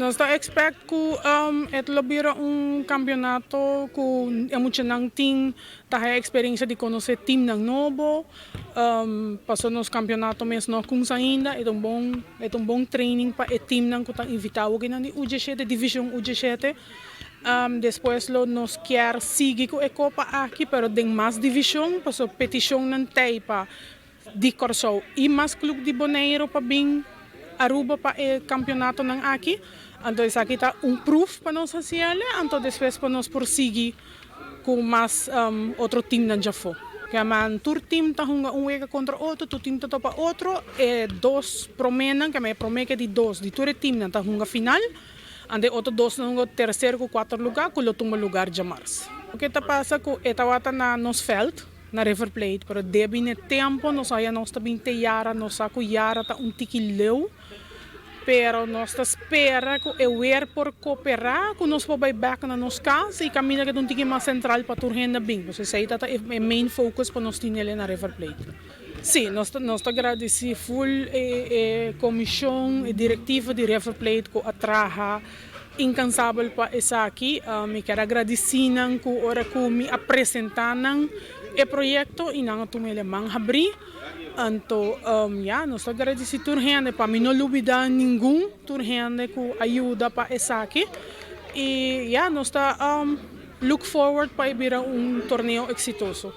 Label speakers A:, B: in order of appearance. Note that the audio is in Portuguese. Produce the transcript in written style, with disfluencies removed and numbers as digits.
A: Nós tá expect que ela vira campeonato que é muito não tem a experiência de conhecer time não novo, passou nos campeonato mesmo não com ainda é um bom training para o time não que tá invitado aqui na UG7 divisão UG7. Depois nós quer seguir com a Copa aqui, pero tem mais divisão, passou petição não tem para de Corsou e mais clube de Bonaire para vir Aruba para o campeonato não aqui. Então aqui está proof para nós fazer, então depois para nós prosseguir com mais outro time não já foi. Que man tur time tá wega contra outro, tu time tá para outro, e dois promenem, que me promete de dois, de tur time não tá final, ande outro dois não terceiro com quatro lugar, com o último lugar de março. O que tá passa com etawata na nos veld, na River Plate, pero debi ne tempo nós aí nós também te yara, nós saco yara tá tiquileu. Pero nós espera que eu por cooperar, que nós podemos back na nossa casa e caminhar que um tique mais central para turrenda bem. Você sei que é main focus para nós ter na River Plate. Sim, nós agradecemos full a comissão e diretiva de River Plate que atraja incansável para essa aqui. Me quero agradecer que ora que me apresentaram o projeto e não tomei mão abrir. Então, nós agradecemos a gente para mim não olvidar nenhum gente que ajuda para essa aqui. E nós look forward para vir torneio exitoso.